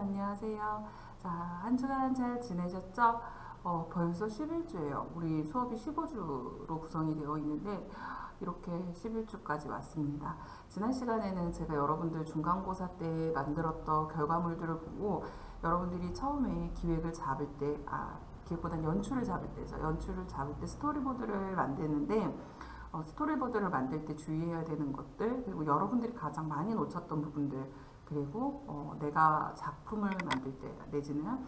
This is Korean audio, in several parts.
안녕하세요. 자, 한 주간 잘 지내셨죠? 벌써 11주예요. 우리 수업이 15주로 구성이 되어 있는데 이렇게 11주까지 왔습니다. 지난 시간에는 제가 여러분들 중간고사 때 만들었던 결과물들을 보고 여러분들이 처음에 기획을 잡을 때, 기획보다는 연출을 잡을 때죠. 연출을 잡을 때 스토리보드를 만드는데 스토리보드를 만들 때 주의해야 되는 것들, 그리고 여러분들이 가장 많이 놓쳤던 부분들, 그리고 내가 작품을 만들 때 내지는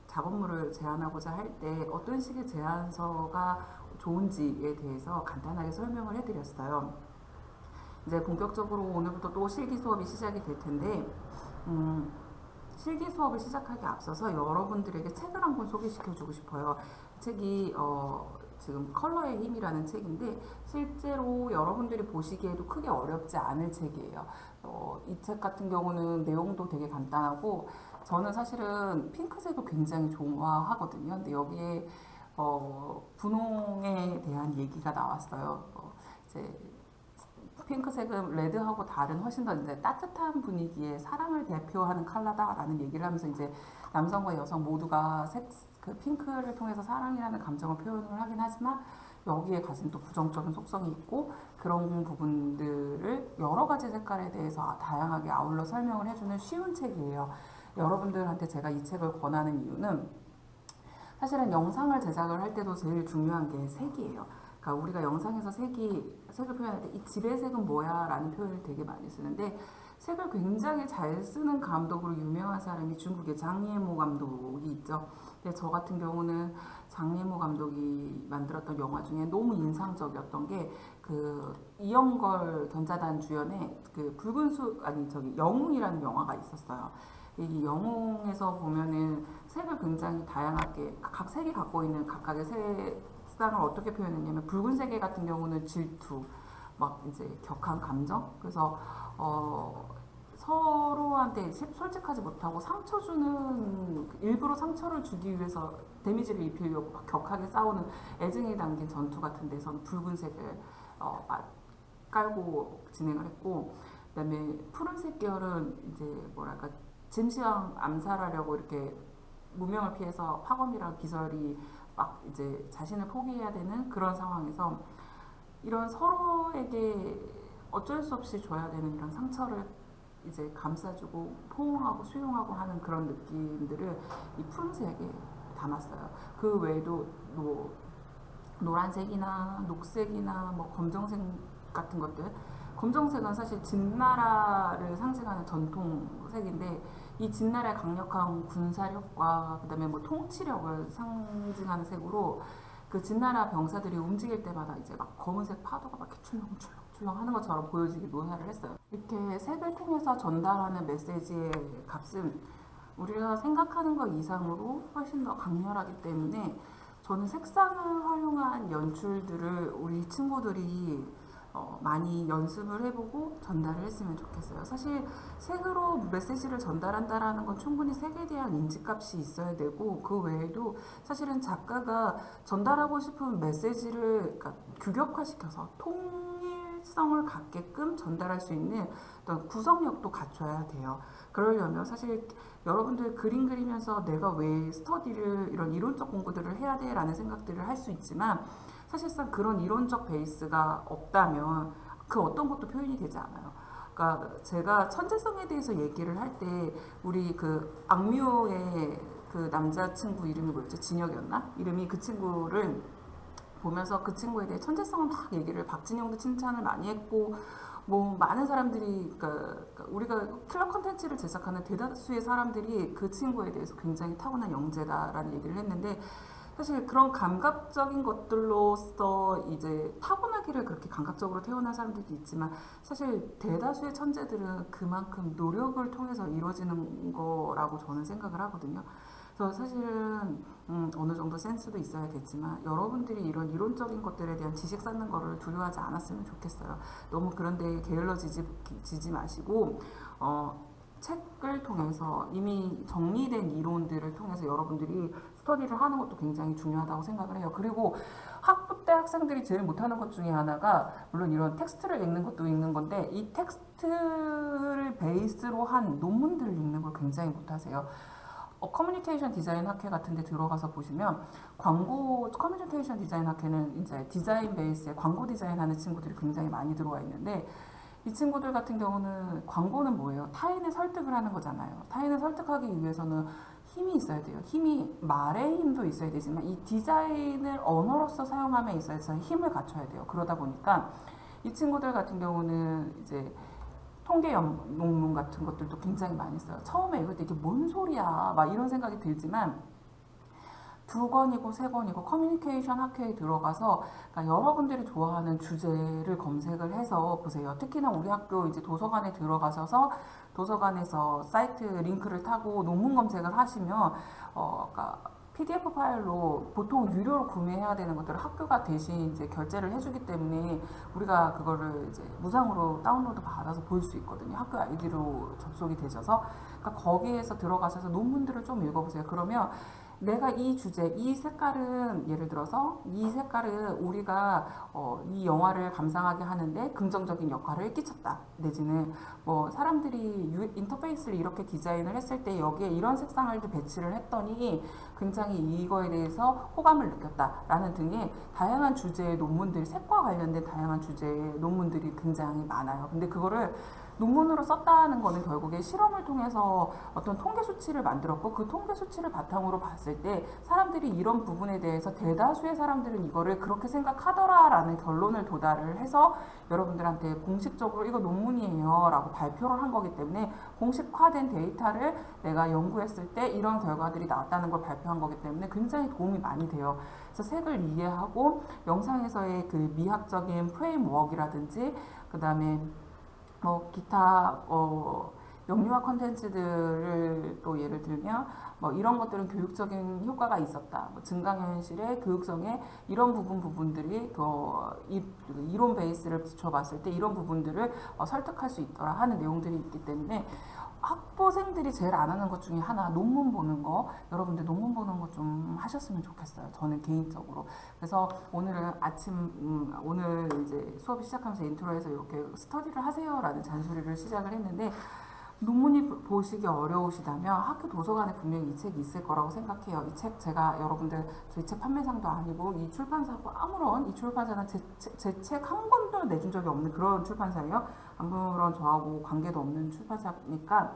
작업물을 제안하고자 할 때 어떤 식의 제안서가 좋은지에 대해서 간단하게 설명을 해드렸어요. 이제 본격적으로 오늘부터 또 실기 수업이 시작이 될 텐데 실기 수업을 시작하기 앞서서 여러분들에게 책을 한 권 소개시켜 주고 싶어요. 책이 지금 컬러의 힘이라는 책인데 실제로 여러분들이 보시기에도 크게 어렵지 않을 책이에요. 이 책 같은 경우는 내용도 되게 간단하고 저는 사실은 핑크색을 굉장히 좋아하거든요. 근데 여기에 분홍에 대한 얘기가 나왔어요. 이제 핑크색은 레드하고 다른 훨씬 더 이제 따뜻한 분위기의 사랑을 대표하는 컬러다라는 얘기를 하면서 이제 남성과 여성 모두가 그 핑크를 통해서 사랑이라는 감정을 표현을 하긴 하지만 여기에 가진 또 부정적인 속성이 있고 그런 부분들을 여러 가지 색깔에 대해서 다양하게 아울러 설명을 해주는 쉬운 책이에요. 여러분들한테 제가 이 책을 권하는 이유는 사실은 영상을 제작을 할 때도 제일 중요한 게 색이에요. 그러니까 우리가 영상에서 색을 표현할 때 이 집의 색은 뭐야? 라는 표현을 되게 많이 쓰는데 색을 굉장히 잘 쓰는 감독으로 유명한 사람이 중국의 장예모 감독이 있죠. 근데 저 같은 경우는 장예모 감독이 만들었던 영화 중에 너무 인상적이었던 게 그 이영걸 견자단 주연의 그 붉은 수 아니 저기 영웅이라는 영화가 있었어요. 이 영웅에서 보면은 색을 굉장히 다양하게 각 색이 갖고 있는 각각의 색상을 어떻게 표현했냐면 붉은색 같은 경우는 질투, 막 이제 격한 감정. 그래서 서로한테 솔직하지 못하고 상처 주는 일부러 상처를 주기 위해서 데미지를 입히려고 막 격하게 싸우는 애증이 담긴 전투 같은 데서는 붉은색을 깔고 진행을 했고 그다음에 푸른색 계열은 이제 뭐랄까 진시황 암살하려고 이렇게 무명을 피해서 파검이랑 기설이 막 이제 자신을 포기해야 되는 그런 상황에서 이런 서로에게 어쩔 수 없이 줘야 되는 이런 상처를 이제 감싸주고 포옹하고 수용하고 하는 그런 느낌들을 이 푸른색에 담았어요. 그 외에도 뭐 노란색이나 녹색이나 뭐 검정색 같은 것들. 검정색은 사실 진나라를 상징하는 전통색인데 이 진나라의 강력한 군사력과 그다음에 뭐 통치력을 상징하는 색으로 그 진나라 병사들이 움직일 때마다 이제 막 검은색 파도가 막 이렇게 출렁출렁 하는 것처럼 보여지게 묘사를 했어요. 이렇게 색을 통해서 전달하는 메시지의 값은 우리가 생각하는 것 이상으로 훨씬 더 강렬하기 때문에 저는 색상을 활용한 연출들을 우리 친구들이 많이 연습을 해보고 전달을 했으면 좋겠어요. 사실 색으로 메시지를 전달한다라는 건 충분히 색에 대한 인지값이 있어야 되고 그 외에도 사실은 작가가 전달하고 싶은 메시지를 그러니까 규격화시켜서 통일성을 갖게끔 전달할 수 있는 어떤 구성력도 갖춰야 돼요. 그러려면 사실 여러분들 그림 그리면서 내가 왜 스터디를 이런 이론적 공부들을 해야 돼? 라는 생각들을 할 수 있지만 사실상 그런 이론적 베이스가 없다면 그 어떤 것도 표현이 되지 않아요. 그러니까 제가 천재성에 대해서 얘기를 할 때 우리 그 악뮤의 그 남자친구 이름이 뭐였죠? 진혁이었나? 이름이 그 친구를 보면서 그 친구에 대해 천재성을 막 얘기를 박진영도 칭찬을 많이 했고 뭐 많은 사람들이 그러니까 우리가 킬러 컨텐츠를 제작하는 대다수의 사람들이 그 친구에 대해서 굉장히 타고난 영재다라는 얘기를 했는데 사실 그런 감각적인 것들로서 이제 타고나기를 그렇게 감각적으로 태어난 사람들도 있지만 사실 대다수의 천재들은 그만큼 노력을 통해서 이루어지는 거라고 저는 생각을 하거든요. 그래서 사실은 어느 정도 센스도 있어야겠지만 여러분들이 이런 이론적인 것들에 대한 지식 쌓는 거를 두려워하지 않았으면 좋겠어요. 너무 그런데 게을러지지 마시고 책을 통해서 이미 정리된 이론들을 통해서 여러분들이 스터디를 하는 것도 굉장히 중요하다고 생각을 해요. 그리고 학부 때 학생들이 제일 못하는 것 중에 하나가 물론 이런 텍스트를 읽는 것도 읽는 건데 이 텍스트를 베이스로 한 논문들을 읽는 걸 굉장히 못하세요. 커뮤니케이션 디자인 학회 같은 데 들어가서 보시면 커뮤니케이션 디자인 학회는 이제 디자인 베이스에 광고 디자인 하는 친구들이 굉장히 많이 들어와 있는데 이 친구들 같은 경우는 광고는 뭐예요? 타인을 설득을 하는 거잖아요. 타인을 설득하기 위해서는 힘이 있어야 돼요. 말의 힘도 있어야 되지만 이 디자인을 언어로서 사용함에 있어서 힘을 갖춰야 돼요. 그러다 보니까 이 친구들 같은 경우는 이제 통계 논문 같은 것들도 굉장히 많이 써요. 처음에 읽을 때 이게 뭔 소리야 막 이런 생각이 들지만 2권이고 3권이고 커뮤니케이션 학회에 들어가서 그러니까 여러분들이 좋아하는 주제를 검색을 해서 보세요. 특히나 우리 학교 이제 도서관에 들어가셔서 도서관에서 사이트 링크를 타고 논문 검색을 하시면 그러니까 PDF 파일로 보통 유료로 구매해야 되는 것들을 학교가 대신 이제 결제를 해주기 때문에 우리가 그거를 이제 무상으로 다운로드 받아서 볼 수 있거든요. 학교 아이디로 접속이 되셔서 그러니까 거기에서 들어가셔서 논문들을 좀 읽어보세요. 그러면 내가 이 주제, 이 색깔은 예를 들어서 이 색깔은 우리가 이 영화를 감상하게 하는데 긍정적인 역할을 끼쳤다. 내지는 뭐 사람들이 인터페이스를 이렇게 디자인을 했을 때 여기에 이런 색상을 배치를 했더니 굉장히 이거에 대해서 호감을 느꼈다라는 등의 다양한 주제의 논문들, 색과 관련된 다양한 주제의 논문들이 굉장히 많아요. 근데 그거를 논문으로 썼다는 거는 결국에 실험을 통해서 어떤 통계 수치를 만들었고 그 통계 수치를 바탕으로 봤을 때 사람들이 이런 부분에 대해서 대다수의 사람들은 이거를 그렇게 생각하더라라는 결론을 도달을 해서 여러분들한테 공식적으로 이거 논문이에요 라고 발표를 한 거기 때문에 공식화된 데이터를 내가 연구했을 때 이런 결과들이 나왔다는 걸 발표한 거기 때문에 굉장히 도움이 많이 돼요. 그래서 색을 이해하고 영상에서의 그 미학적인 프레임워크라든지 그 다음에 기타 영유아 컨텐츠들을 또 예를 들면 이런 것들은 교육적인 효과가 있었다. 증강현실의 교육성에 이런 부분들이 이론 베이스를 붙여봤을 때 이런 부분들을 설득할 수 있더라 하는 내용들이 있기 때문에 학부생들이 제일 안 하는 것 중에 하나 논문 보는 거 여러분들 논문 보는 거 좀 하셨으면 좋겠어요. 저는 개인적으로. 그래서 오늘은 오늘 이제 수업이 시작하면서 인트로에서 이렇게 스터디를 하세요라는 잔소리를 시작을 했는데 논문이 보시기 어려우시다면 학교 도서관에 분명히 이 책이 있을 거라고 생각해요. 이 책 제가 여러분들 저희 책 판매상도 아니고 이 출판사하고 아무런 이 출판사는 제 책 한 권도 내준 적이 없는 그런 출판사예요. 아무런 저하고 관계도 없는 출판사니까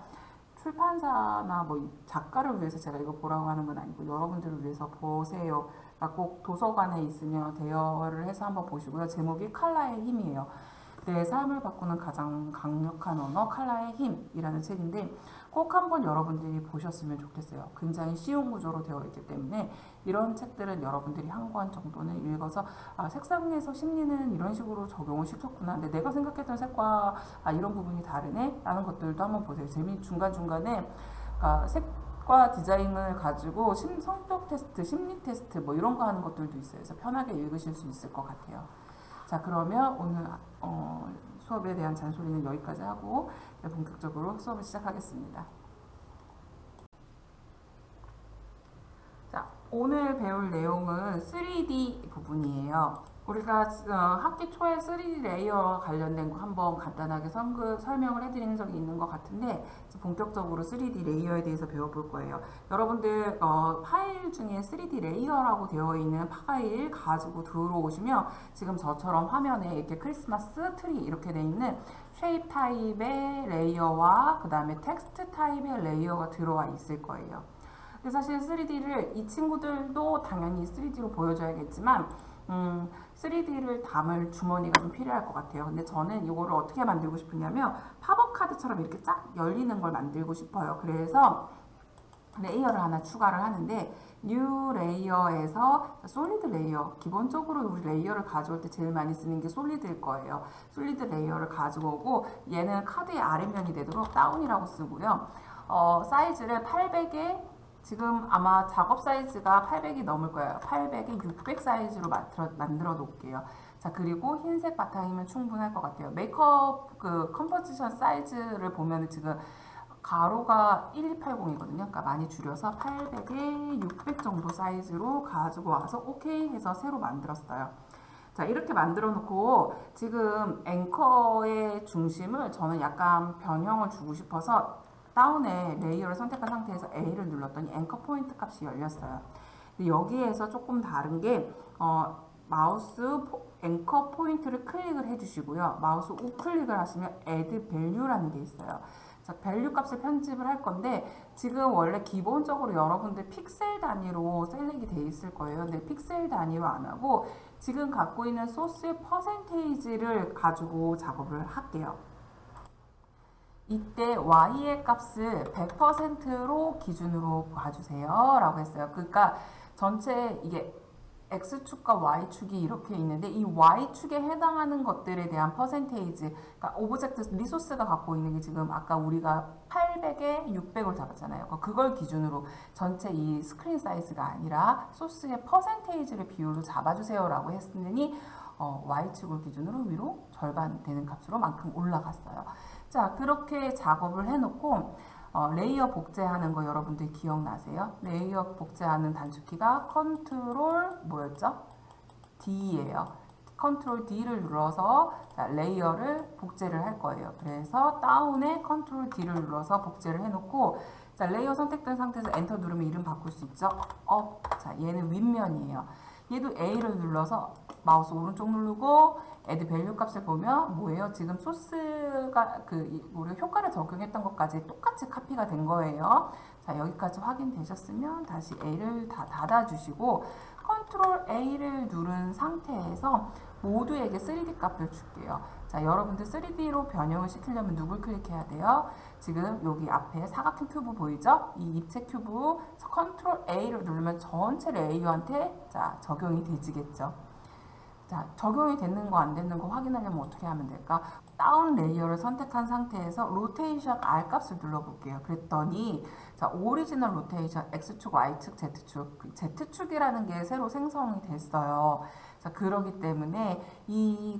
출판사나 작가를 위해서 제가 이거 보라고 하는 건 아니고 여러분들을 위해서 보세요. 그러니까 꼭 도서관에 있으면 대여를 해서 한번 보시고요. 제목이 칼라의 힘이에요. 내 삶을 바꾸는 가장 강력한 언어 칼라의 힘이라는 책인데 꼭 한번 여러분들이 보셨으면 좋겠어요. 굉장히 쉬운 구조로 되어 있기 때문에 이런 책들은 여러분들이 한 권 정도는 읽어서 색상에서 심리는 이런 식으로 적용을 시켰구나. 근데 내가 생각했던 색과 이런 부분이 다르네? 라는 것들도 한번 보세요. 중간중간에 색과 디자인을 가지고 성격 테스트, 심리 테스트 이런 거 하는 것들도 있어요. 그래서 편하게 읽으실 수 있을 것 같아요. 자, 그러면 오늘 수업에 대한 잔소리는 여기까지 하고 본격적으로 수업을 시작하겠습니다. 자, 오늘 배울 내용은 3D 부분이에요. 우리가 학기 초에 3D 레이어와 관련된 거 한번 간단하게 설명을 해드리는 적이 있는 것 같은데 본격적으로 3D 레이어에 대해서 배워볼 거예요. 여러분들 파일 중에 3D 레이어라고 되어 있는 파일 가지고 들어오시면 지금 저처럼 화면에 이렇게 크리스마스 트리 이렇게 되어 있는 쉐입 타입의 레이어와 그 다음에 텍스트 타입의 레이어가 들어와 있을 거예요. 근데 사실 3D를 이 친구들도 당연히 3D로 보여줘야겠지만 3D를 담을 주머니가 좀 필요할 것 같아요. 근데 저는 이거를 어떻게 만들고 싶으냐면 팝업 카드처럼 이렇게 쫙 열리는 걸 만들고 싶어요. 그래서 레이어를 하나 추가를 하는데 뉴 레이어에서 솔리드 레이어, 기본적으로 우리 레이어를 가져올 때 제일 많이 쓰는 게 솔리드일 거예요. 솔리드 레이어를 가지고 오고 얘는 카드의 아래면이 되도록 다운이라고 쓰고요. 사이즈를 800에 지금 아마 작업 사이즈가 800이 넘을 거예요. 800에 600 사이즈로 만들어 놓을게요. 자, 그리고 흰색 바탕이면 충분할 것 같아요. 메이크업 컴포지션 사이즈를 보면 지금 가로가 1280이거든요. 그러니까 많이 줄여서 800에 600 정도 사이즈로 가지고 와서 오케이 해서 새로 만들었어요. 자, 이렇게 만들어 놓고 지금 앵커의 중심을 저는 약간 변형을 주고 싶어서 다운에 레이어를 선택한 상태에서 A를 눌렀더니 앵커 포인트 값이 열렸어요. 근데 여기에서 조금 다른 게 마우스 앵커 포인트를 클릭을 해주시고요. 마우스 우클릭을 하시면 add value라는 게 있어요. 자, 밸류 값을 편집을 할 건데 지금 원래 기본적으로 여러분들 픽셀 단위로 셀렉이 돼 있을 거예요. 근데 픽셀 단위로 안 하고 지금 갖고 있는 소스의 퍼센테이지를 가지고 작업을 할게요. 이때 y의 값을 100%로 기준으로 봐주세요 라고 했어요. 그러니까 전체 이게 X축과 Y축이 이렇게 있는데 이 Y축에 해당하는 것들에 대한 퍼센테이지, 그러니까 오브젝트 리소스가 갖고 있는 게 지금 아까 우리가 800에 600을 잡았잖아요. 그걸 기준으로 전체 이 스크린 사이즈가 아니라 소스의 퍼센테이지를 비율로 잡아주세요 라고 했으니 Y축을 기준으로 위로 절반 되는 값으로 만큼 올라갔어요. 자, 그렇게 작업을 해놓고 레이어 복제하는 거 여러분들 기억나세요? 레이어 복제하는 단축키가 컨트롤 뭐였죠? D예요. 컨트롤 D를 눌러서 자, 레이어를 복제를 할 거예요. 그래서 다운에 컨트롤 D를 눌러서 복제를 해놓고 자, 레이어 선택된 상태에서 엔터 누르면 이름 바꿀 수 있죠? 자, 얘는 윗면이에요. 얘도 A를 눌러서 마우스 오른쪽 누르고 add value 값을 보면 뭐예요? 지금 소스가 우리 효과를 적용했던 것까지 똑같이 카피가 된 거예요. 자, 여기까지 확인되셨으면 다시 A를 다 닫아주시고 컨트롤 A를 누른 상태에서 모두에게 3D 값을 줄게요. 자, 여러분들 3D로 변형을 시키려면 누굴 클릭해야 돼요? 지금 여기 앞에 사각형 큐브 보이죠? 이 입체 큐브 컨트롤 A를 누르면 전체 레이어한테 자, 적용이 되지겠죠. 자, 적용이 됐는 거 안 됐는 거 확인하려면 어떻게 하면 될까? 다운 레이어를 선택한 상태에서 로테이션 R 값을 눌러볼게요. 그랬더니 자, 오리지널 로테이션 X축, Y축, Z축, Z축이라는 게 새로 생성이 됐어요. 자, 그러기 때문에 이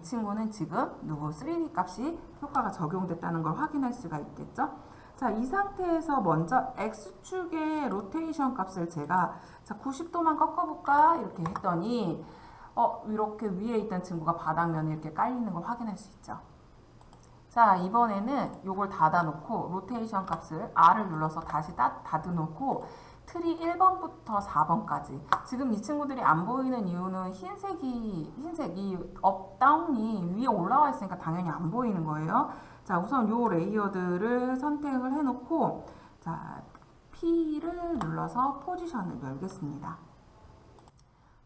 친구는 지금 누구 3D 값이 효과가 적용됐다는 걸 확인할 수가 있겠죠? 자, 이 상태에서 먼저 X축의 로테이션 값을 제가 자, 90도만 꺾어볼까? 이렇게 했더니 이렇게 위에 있던 친구가 바닥면에 이렇게 깔리는 걸 확인할 수 있죠. 자, 이번에는 이걸 닫아놓고 로테이션 값을 R을 눌러서 다시 닫아놓고 트리 1번부터 4번까지 지금 이 친구들이 안 보이는 이유는 흰색이 업, 다운이 위에 올라와 있으니까 당연히 안 보이는 거예요. 자, 우선 요 레이어들을 선택을 해놓고 자, P를 눌러서 포지션을 열겠습니다.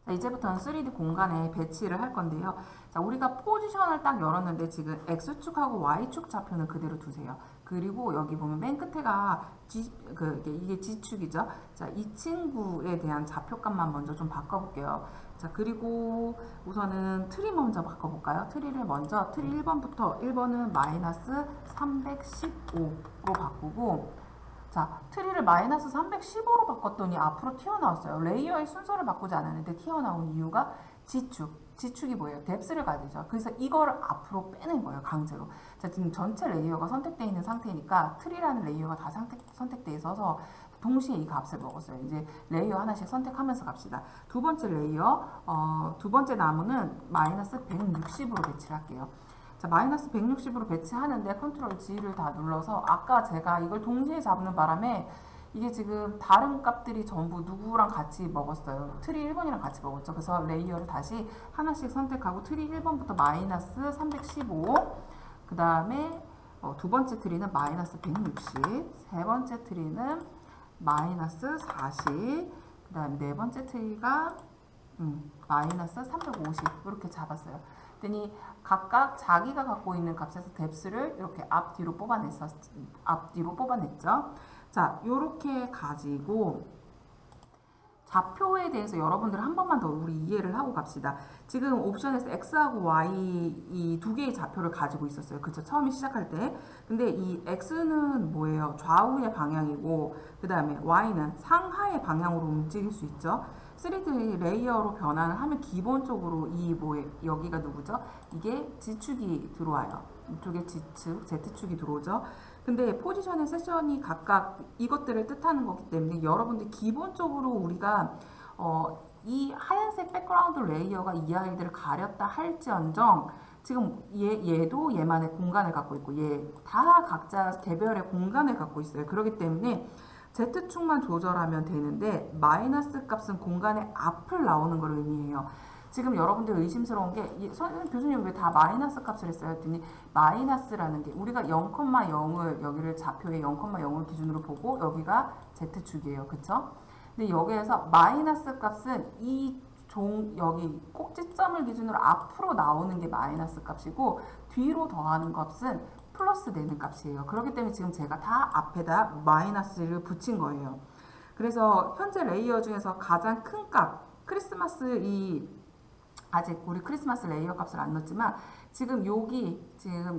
자, 이제부터는 3D 공간에 배치를 할 건데요. 자, 우리가 포지션을 딱 열었는데 지금 X축하고 Y축 좌표는 그대로 두세요. 그리고 여기 보면 맨 끝에가 이게 G축이죠. 자, 이 친구에 대한 좌표값만 먼저 좀 바꿔볼게요. 자, 그리고 우선은 트리 먼저 바꿔볼까요? 트리를 먼저 트리 1번부터 1번은 마이너스 315로 바꾸고 자, 트리를 마이너스 315로 바꿨더니 앞으로 튀어나왔어요. 레이어의 순서를 바꾸지 않았는데 튀어나온 이유가 G축이 뭐예요? 뎁스를 가지죠. 그래서 이걸 앞으로 빼는 거예요. 강제로. 자, 지금 전체 레이어가 선택되어 있는 상태니까 트리라는 레이어가 다 선택되어 있어서 동시에 이 값을 먹었어요. 이제 레이어 하나씩 선택하면서 갑시다. 두 번째 레이어, 두 번째 나무는 마이너스 160으로 배치를 할게요. 자, 마이너스 160으로 배치하는데 컨트롤 G를 다 눌러서 아까 제가 이걸 동시에 잡는 바람에 이게 지금 다른 값들이 전부 누구랑 같이 먹었어요. 트리 1번이랑 같이 먹었죠. 그래서 레이어를 다시 하나씩 선택하고 트리 1번부터 마이너스 315, 그 다음에 두 번째 트리는 마이너스 160, 세 번째 트리는 마이너스 40, 그 다음 네 번째 트리가 마이너스 350 이렇게 잡았어요. 그랬더니 각각 자기가 갖고 있는 값에서 뎁스를 이렇게 앞뒤로 뽑아냈죠. 자, 요렇게 가지고 좌표에 대해서 여러분들 한 번만 더 우리 이해를 하고 갑시다. 지금 옵션에서 X하고 Y 이 두 개의 좌표를 가지고 있었어요. 그쵸? 처음에 시작할 때. 근데 이 X는 뭐예요? 좌우의 방향이고, 그 다음에 Y는 상하의 방향으로 움직일 수 있죠. 3D 레이어로 변환을 하면 기본적으로 여기가 누구죠? 이게 G축이 들어와요. 이쪽에 G축, Z축이 들어오죠. 근데 포지션의 세션이 각각 이것들을 뜻하는 거기 때문에 여러분들 기본적으로 우리가 이 하얀색 백그라운드 레이어가 이 아이들을 가렸다 할지언정 지금 얘도 얘만의 공간을 갖고 있고 얘 다 각자 개별의 공간을 갖고 있어요. 그렇기 때문에 Z축만 조절하면 되는데 마이너스 값은 공간의 앞을 나오는 걸 의미해요. 지금 여러분들 의심스러운 게 교수님 왜 다 마이너스 값을 했어요? 했더니 마이너스라는 게 우리가 0,0을 여기를 좌표에 0,0을 기준으로 보고 여기가 Z축이에요. 그쵸? 근데 여기에서 마이너스 값은 여기 꼭지점을 기준으로 앞으로 나오는 게 마이너스 값이고 뒤로 더하는 값은 플러스 되는 값이에요. 그렇기 때문에 지금 제가 다 앞에다 마이너스를 붙인 거예요. 그래서 현재 레이어 중에서 가장 큰 값, 아직 우리 크리스마스 레이어 값을 안 넣었지만 지금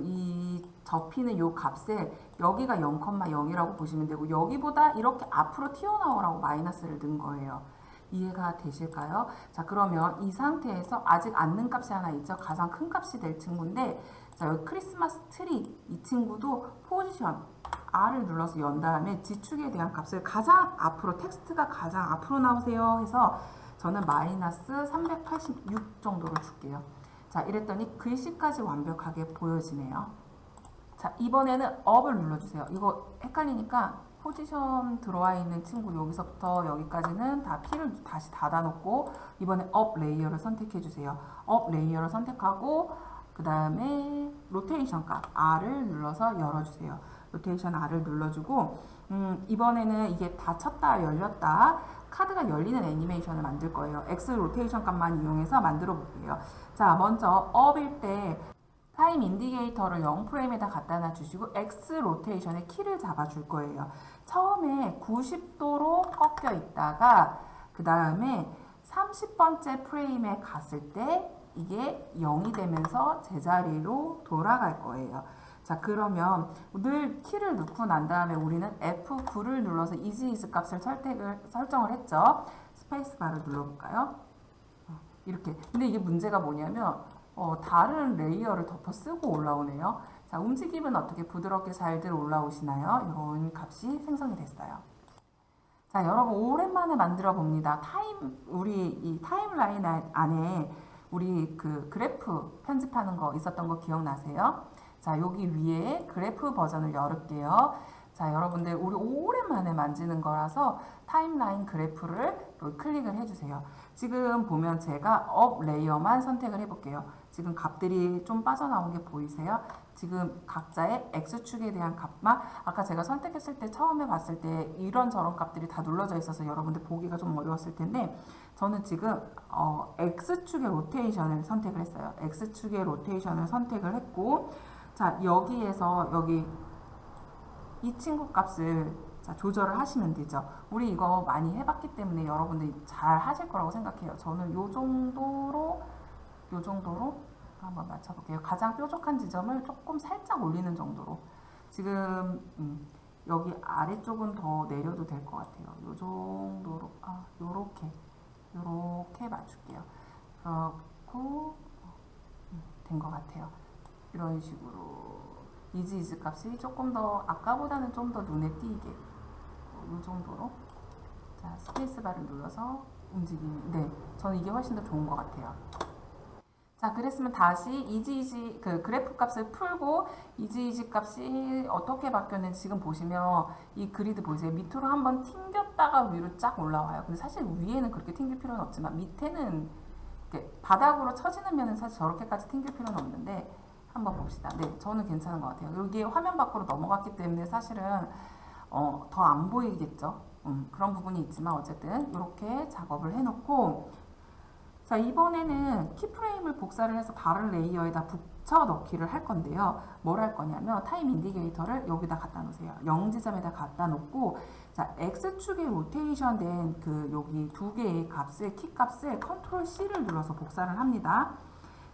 이 접히는 요 값에 여기가 0,0이라고 보시면 되고 여기보다 이렇게 앞으로 튀어나오라고 마이너스를 넣은 거예요. 이해가 되실까요? 자, 그러면 이 상태에서 아직 안 넣은 값이 하나 있죠. 가장 큰 값이 될 친구인데 자, 여기 크리스마스 트리 이 친구도 포지션 R을 눌러서 연 다음에 지축에 대한 값을 가장 앞으로 텍스트가 가장 앞으로 나오세요 해서 저는 마이너스 386 정도로 줄게요. 자, 이랬더니 글씨까지 완벽하게 보여지네요. 자, 이번에는 up을 눌러주세요. 이거 헷갈리니까 포지션 들어와 있는 친구 여기서부터 여기까지는 다 P를 다시 닫아놓고 이번에 up 레이어를 선택해 주세요. up 레이어를 선택하고 그 다음에 로테이션 값 R을 눌러서 열어주세요. 로테이션 R을 눌러주고 이번에는 이게 닫혔다 열렸다 카드가 열리는 애니메이션을 만들 거예요. X 로테이션 값만 이용해서 만들어 볼게요. 자, 먼저 up일 때 타임 인디게이터를 0프레임에다 갖다 놔주시고 X 로테이션의 키를 잡아줄 거예요. 처음에 90도로 꺾여 있다가 그 다음에 30번째 프레임에 갔을 때 이게 0이 되면서 제자리로 돌아갈 거예요. 자, 그러면 늘 키를 넣고 난 다음에 우리는 F9를 눌러서 이지 값을 설정을 했죠. 스페이스바를 눌러볼까요? 이렇게. 근데 이게 문제가 뭐냐면 다른 레이어를 덮어 쓰고 올라오네요. 자, 움직임은 어떻게 부드럽게 잘들 올라오시나요? 이런 값이 생성이 됐어요. 자, 여러분 오랜만에 만들어 봅니다. 우리 이 타임라인 안에 우리 그 그래프 편집하는 거 있었던 거 기억나세요? 자, 여기 위에 그래프 버전을 열을게요. 자, 여러분들 우리 오랜만에 만지는 거라서 타임라인 그래프를 클릭을 해주세요. 지금 보면 제가 업 레이어만 선택을 해볼게요. 지금 값들이 좀 빠져나온 게 보이세요? 지금 각자의 X축에 대한 값만 아까 제가 선택했을 때 처음에 봤을 때 이런저런 값들이 다 눌러져 있어서 여러분들 보기가 좀 어려웠을 텐데 저는 지금 X축의 로테이션을 선택을 했어요. X축의 로테이션을 선택을 했고 자, 여기에서 이 친구 값을 조절을 하시면 되죠. 우리 이거 많이 해봤기 때문에 여러분들이 잘 하실 거라고 생각해요. 저는 요 정도로 한번 맞춰볼게요. 가장 뾰족한 지점을 조금 살짝 올리는 정도로 지금 여기 아래쪽은 더 내려도 될 것 같아요. 요 정도로 요렇게 맞출게요. 그렇고 된 것 같아요. 이런 식으로 이지 값이 조금 더 아까보다는 좀 더 눈에 띄게 이 정도로 자 스페이스바를 눌러서 움직임이 저는 이게 훨씬 더 좋은 것 같아요. 자, 그랬으면 다시 그 그래프 값을 풀고 이지 값이 어떻게 바뀌었는지 지금 보시면 이 그리드 보이세요? 밑으로 한번 튕겼다가 위로 쫙 올라와요. 근데 사실 위에는 그렇게 튕길 필요는 없지만 밑에는 이렇게 바닥으로 처지는 면은 사실 저렇게까지 튕길 필요는 없는데 한번 봅시다. 네, 저는 괜찮은 것 같아요. 여기 화면 밖으로 넘어갔기 때문에 사실은 더 안 보이겠죠. 그런 부분이 있지만 어쨌든 이렇게 작업을 해놓고 자, 이번에는 키프레임을 복사를 해서 다른 레이어에다 붙여 넣기를 할 건데요. 뭘 할 거냐면 타임 인디게이터를 여기다 갖다 놓으세요. 0지점에다 갖다 놓고 자, X축에 로테이션 된 여기 두 개의 키 값을 컨트롤 C를 눌러서 복사를 합니다.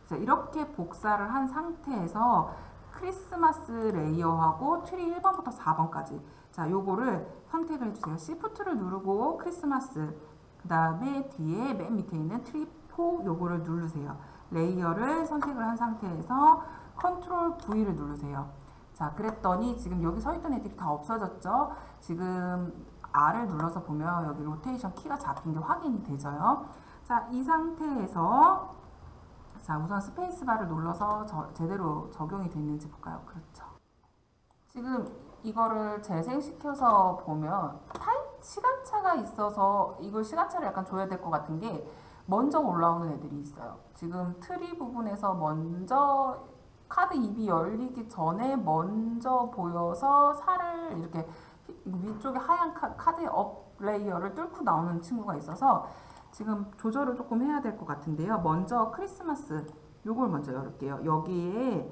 자, 이렇게 복사를 한 상태에서 크리스마스 레이어하고 트리 1번부터 4번까지 자, 요거를 선택을 해주세요. Shift를 누르고 크리스마스 그 다음에 뒤에 맨 밑에 있는 트리 4 요거를 누르세요. 레이어를 선택을 한 상태에서 컨트롤 V를 누르세요. 자, 자, 그랬더니 지금 여기 서 있던 애들이 다 없어졌죠. 지금 R을 눌러서 보면 여기 로테이션 키가 잡힌 게 확인이 되죠. 자, 이 상태에서 자, 우선 스페이스바를 눌러서 제대로 적용이 됐는지 볼까요? 그렇죠. 지금 이거를 재생시켜서 보면 시간차가 있어서 이걸 시간차를 약간 줘야 될 것 같은 게 먼저 올라오는 애들이 있어요. 지금 트리 부분에서 먼저 카드 입이 열리기 전에 먼저 보여서 살을 이렇게 위쪽에 하얀 카드의 업 레이어를 뚫고 나오는 친구가 있어서 지금 조절을 조금 해야 될 것 같은데요. 먼저 크리스마스 요걸 먼저 열을게요. 여기에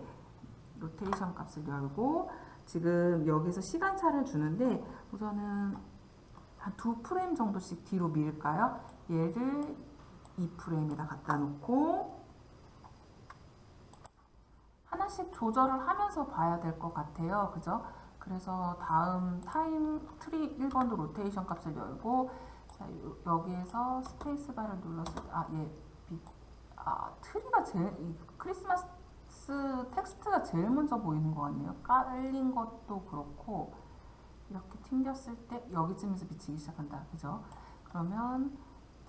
로테이션 값을 열고 지금 여기서 시간차를 주는데 우선은 한 2프레임 정도씩 뒤로 밀까요? 얘를 2프레임에다 갖다 놓고 하나씩 조절을 하면서 봐야 될 것 같아요. 그죠? 그래서 다음 타임 트리 1번도 로테이션 값을 열고 자, 여기에서 스페이스바를 눌렀을 때 트리가 제일 크리스마스 텍스트가 제일 먼저 보이는 것 같네요. 깔린 것도 그렇고 이렇게 튕겼을 때 여기쯤에서 비치기 시작한다. 그죠? 그러면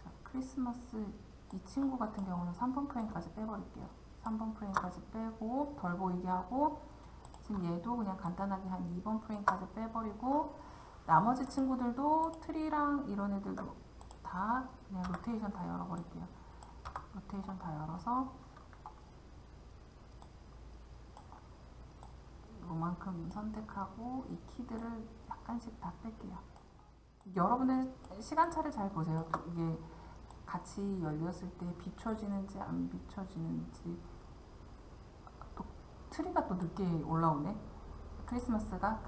자, 크리스마스 이 친구 같은 경우는 3번 프레임까지 빼버릴게요. 3번 프레임까지 빼고 덜 보이게 하고 지금 얘도 그냥 간단하게 한 2번 프레임까지 빼버리고 나머지 친구들도 트리랑 이런 애들도 다 그냥 로테이션 다 열어버릴게요. 로테이션 다 열어서 요만큼 선택하고 이 키들을 약간씩 다 뺄게요. 여러분들 시간차를 잘 보세요. 이게 같이 열렸을 때 비춰지는지 안 비춰지는지 또 트리가 또 늦게 올라오네. 크리스마스가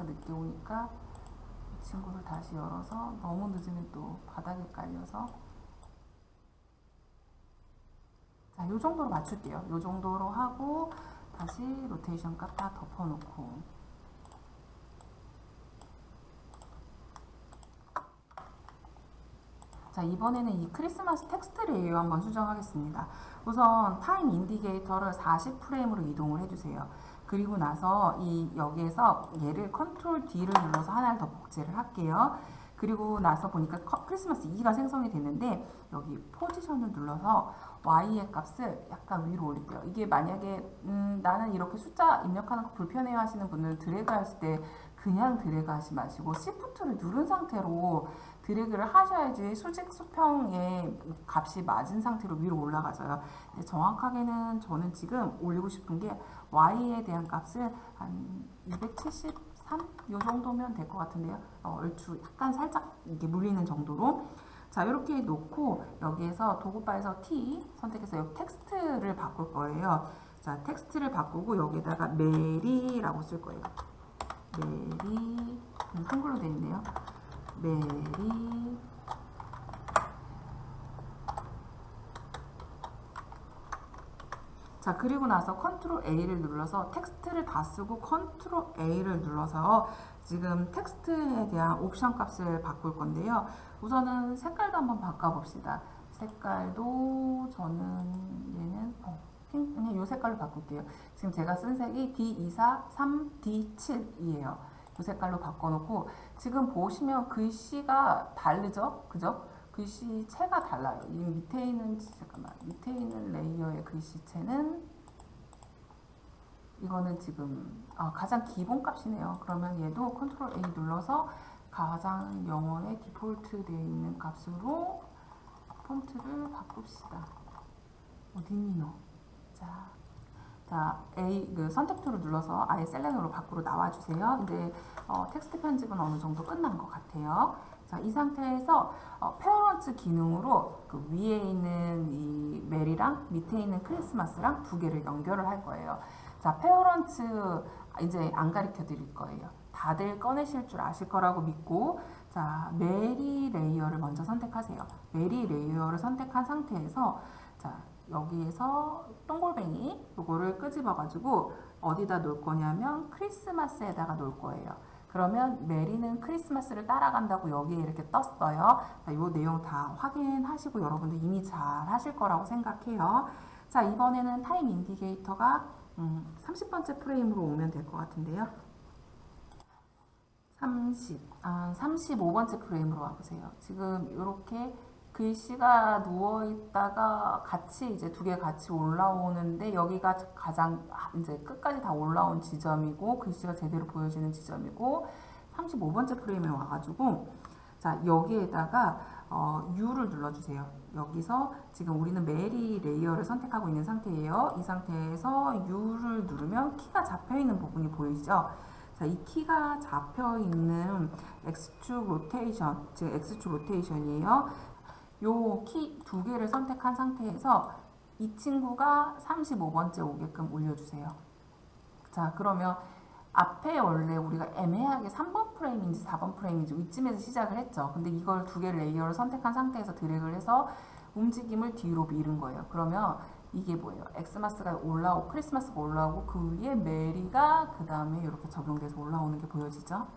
늦게 오니까 이 친구를 다시 열어서 너무 늦으면 또 바닥에 깔려서 자, 요 정도로 맞출게요. 요 정도로 하고 다시 로테이션 값 다 덮어놓고 자, 이번에는 이 크리스마스 텍스트 레이어 한번 수정하겠습니다. 우선 타임 인디게이터를 40프레임으로 이동을 해주세요. 그리고 나서 여기에서 얘를 컨트롤 D를 눌러서 하나를 더 복제를 할게요. 그리고 나서 보니까 크리스마스 2가 생성이 됐는데 여기 포지션을 눌러서 Y의 값을 약간 위로 올릴게요. 이게 만약에 나는 이렇게 숫자 입력하는 거 불편해요 하시는 분은 드래그 하실 때 그냥 드래그 하지 마시고 Shift를 누른 상태로 드래그를 하셔야지 수직 수평의 값이 맞은 상태로 위로 올라가져요. 근데 정확하게는 저는 지금 올리고 싶은 게 Y에 대한 값을 한 273? 이 정도면 될 것 같은데요. 얼추 약간 살짝 이게 물리는 정도로. 자, 이렇게 놓고 여기에서 도구바에서 T 선택해서 여기 텍스트를 바꿀 거예요. 자, 텍스트를 바꾸고 여기다가 메리라고 쓸 거예요. 메리, 한글로 되어 있네요. 메리. 자, 그리고 나서 컨트롤 A를 눌러서 텍스트를 다 쓰고 컨트롤 A를 눌러서 지금 tekst에 대한 옵션 값을 바꿀 건데요. 우선은 색깔도 한번 바꿔봅시다. 색깔도 저는 얘는 그냥 이 색깔로 바꿀게요. 지금 제가 쓴 색이 D24, 3, D7이에요. 이 색깔로 바꿔놓고 지금 보시면 글씨가 다르죠? 그죠? 글씨체가 달라요. 이 밑에 있는 밑에 있는 레이어의 글씨체는 이거는 지금 가장 기본 값이네요. 그러면 얘도 컨트롤 A 눌러서 가장 영원의 디폴트 되어 있는 값으로 폰트를 바꿉시다. 어딨니요? 자, A 선택 툴을 눌러서 아예 셀렉으로 밖으로 나와주세요. 이제 텍스트 편집은 어느 정도 끝난 것 같아요. 자, 이 상태에서 페어런츠 기능으로 그 위에 있는 이 메리랑 밑에 있는 크리스마스랑 두 개를 연결을 할 거예요. 자, 페어런츠 이제 안 가르쳐 드릴 거예요. 다들 꺼내실 줄 아실 거라고 믿고, 자, 메리 레이어를 먼저 선택하세요. 메리 레이어를 선택한 상태에서 자, 여기에서 동글뱅이 요거를 끄집어 가지고 어디다 놓을 거냐면 크리스마스에다가 놓을 거예요. 그러면 메리는 크리스마스를 따라간다고 여기에 이렇게 떴어요. 자, 요 내용 다 확인하시고 여러분들 이미 잘 하실 거라고 생각해요. 자, 이번에는 타임 인디게이터가 30번째 프레임으로 오면 될 것 같은데요. 35번째 프레임으로 와보세요. 지금 이렇게 글씨가 누워있다가 같이 이제 두 개 같이 올라오는데 여기가 가장 이제 끝까지 다 올라온 지점이고 글씨가 제대로 보여지는 지점이고 35번째 프레임에 와가지고 자 여기에다가 U를 눌러주세요. 여기서 지금 우리는 메리 레이어를 선택하고 있는 상태예요. 이 상태에서 U를 누르면 키가 잡혀있는 부분이 보이죠? 자, 이 키가 잡혀있는 X축 로테이션, 즉 X축 로테이션이에요. 요 키 두 개를 선택한 상태에서 이 친구가 35번째 오게끔 올려주세요. 자, 그러면 앞에 원래 우리가 애매하게 3번 프레임인지 4번 프레임인지 이쯤에서 시작을 했죠. 근데 이걸 두 개를 레이어를 선택한 상태에서 드래그를 해서 움직임을 뒤로 미룬 거예요. 그러면 이게 뭐예요? 엑스마스가 올라오고 크리스마스가 올라오고 그 위에 메리가 그 다음에 이렇게 적용돼서 올라오는 게 보여지죠?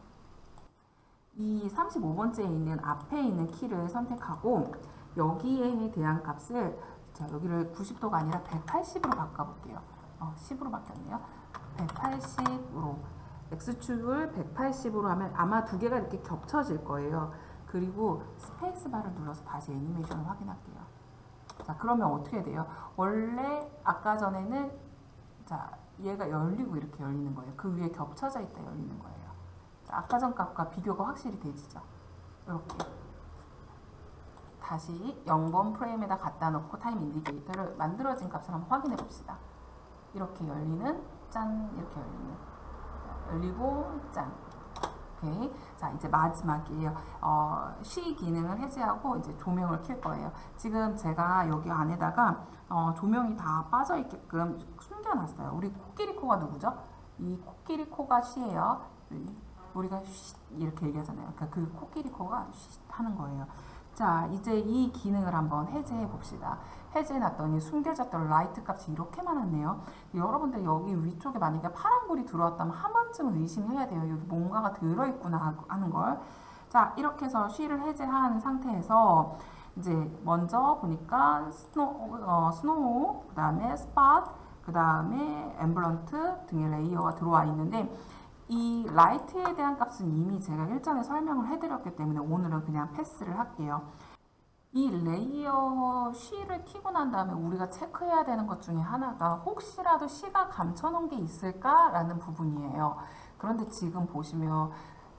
이 35번째에 있는 앞에 있는 키를 선택하고 여기에 대한 값을 자, 여기를 90도가 아니라 180으로 바꿔볼게요. 10으로 바뀌었네요. 180으로 X축을 180으로 하면 아마 두 개가 이렇게 겹쳐질 거예요. 그리고 스페이스바를 눌러서 다시 애니메이션을 확인할게요. 자, 그러면 어떻게 돼요? 원래 아까 전에는 자, 얘가 열리고 이렇게 열리는 거예요. 그 위에 겹쳐져 있다 열리는 거예요. 자, 아까 전 값과 비교가 확실히 되지죠. 이렇게 다시 0번 프레임에다 갖다 놓고 타임 인디케이터를 만들어진 값을 한번 확인해 봅시다. 이렇게 열리는 짠 이렇게 열리는 열리고 짠. 오케이. 자, 이제 마지막이에요. 쉬 기능을 해제하고 이제 조명을 켤 거예요. 지금 제가 여기 안에다가 조명이 다 빠져 있게끔 숨겨놨어요. 우리 코끼리 코가 누구죠? 이 코끼리 코가 쉬예요. 우리가 쉬 이렇게 얘기하잖아요. 그러니까 그 코끼리 코가 쉬 하는 거예요. 자, 이제 이 기능을 한번 해제해 봅시다. 해제해놨더니 숨겨졌던 라이트 값이 이렇게 많았네요. 여러분들 여기 위쪽에 만약에 파란불이 들어왔다면 한 번쯤은 의심해야 돼요. 여기 뭔가가 들어있구나 하는 걸. 자, 이렇게 해서 쉬를 해제한 상태에서 이제 먼저 보니까 스노우, 그 다음에 스팟, 그 다음에 앰블런트 등의 레이어가 들어와 있는데 이 라이트에 대한 값은 이미 제가 일전에 설명을 해드렸기 때문에 오늘은 그냥 패스를 할게요. 이 레이어 쉬를 켜고 난 다음에 우리가 체크해야 되는 것 중에 하나가 혹시라도 쉬가 감춰놓은 게 있을까라는 부분이에요. 그런데 지금 보시면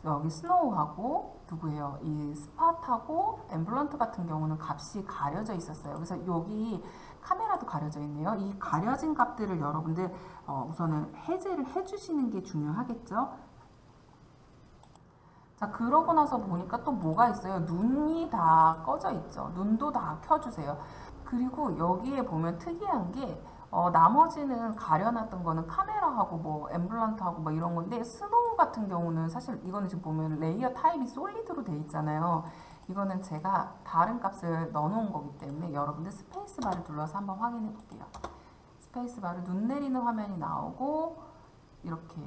여기 스노우하고 누구예요? 이 스팟하고 앰블런트 같은 경우는 값이 가려져 있었어요. 그래서 여기 카메라도 가려져 있네요. 이 가려진 값들을 여러분들 우선은 해제를 해주시는 게 중요하겠죠. 자, 그러고 나서 보니까 또 뭐가 있어요? 눈이 다 꺼져 있죠. 눈도 다 켜주세요. 그리고 여기에 보면 특이한 게 나머지는 가려놨던 거는 카메라하고 뭐 앰블런트하고 뭐 이런 건데 스노우 같은 경우는 사실 이거는 지금 보면 레이어 타입이 솔리드로 돼 있잖아요. 이거는 제가 다른 값을 넣어놓은 거기 때문에 여러분들 스페이스바를 눌러서 한번 확인해 볼게요. 스페이스바를 눈 내리는 화면이 나오고 이렇게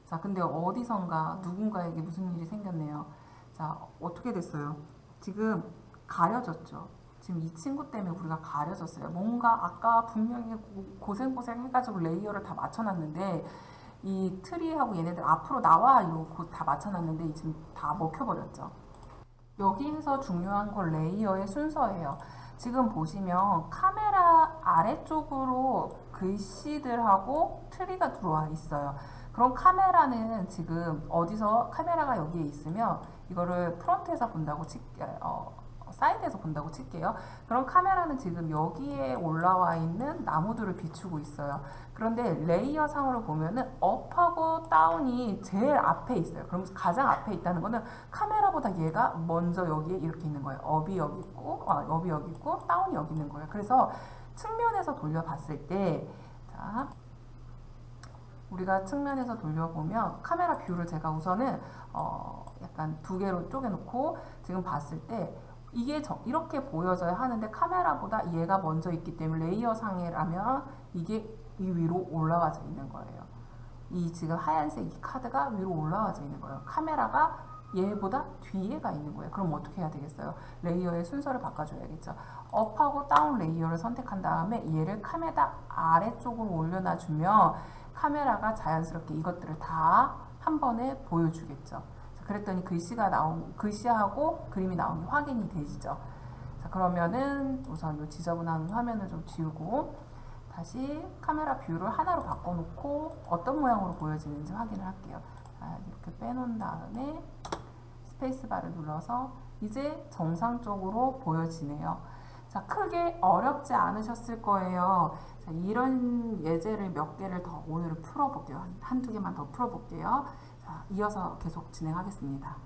자, 근데 어디선가 누군가에게 무슨 일이 생겼네요. 자, 어떻게 됐어요? 지금 가려졌죠. 지금 이 친구 때문에 우리가 가려졌어요. 뭔가 아까 분명히 고생고생 해가지고 레이어를 다 맞춰놨는데 이 트리하고 얘네들 앞으로 나와 이러고 다 맞춰놨는데 지금 다 먹혀버렸죠. 여기에서 중요한 건 레이어의 순서예요. 지금 보시면 카메라 아래쪽으로 글씨들하고 트리가 들어와 있어요. 그럼 카메라는 지금 어디서 카메라가 여기에 있으면 이거를 프론트에서 본다고 사이드에서 본다고 칠게요. 그럼 카메라는 지금 여기에 올라와 있는 나무들을 비추고 있어요. 그런데 레이어 상으로 보면은 업하고 다운이 제일 앞에 있어요. 그럼 가장 앞에 있다는 거는 카메라보다 얘가 먼저 여기에 이렇게 있는 거예요. 업이 여기 있고, 업이 여기 있고, 다운이 여기 있는 거예요. 그래서 측면에서 돌려봤을 때, 자, 우리가 측면에서 돌려보면 카메라 뷰를 제가 우선은 약간 두 개로 쪼개놓고 지금 봤을 때 이게 이렇게 보여져야 하는데 카메라보다 얘가 먼저 있기 때문에 레이어 상이라면 이게 이 위로 올라와져 있는 거예요. 이 지금 하얀색 이 카드가 위로 올라와져 있는 거예요. 카메라가 얘보다 뒤에가 있는 거예요. 그럼 어떻게 해야 되겠어요? 레이어의 순서를 바꿔줘야겠죠. 업하고 다운 레이어를 선택한 다음에 얘를 카메라 아래쪽으로 올려놔주면 카메라가 자연스럽게 이것들을 다 한 번에 보여주겠죠. 자, 그랬더니 글씨하고 그림이 나온 게 확인이 되시죠. 자, 그러면은 우선 이 지저분한 화면을 좀 지우고 다시 카메라 뷰를 하나로 바꿔놓고 어떤 모양으로 보여지는지 확인을 할게요. 자, 이렇게 빼놓은 다음에 스페이스바를 눌러서 이제 정상적으로 보여지네요. 자, 크게 어렵지 않으셨을 거예요. 자, 이런 예제를 몇 개를 더 오늘 풀어볼게요. 한두 개만 더 풀어볼게요. 자, 이어서 계속 진행하겠습니다.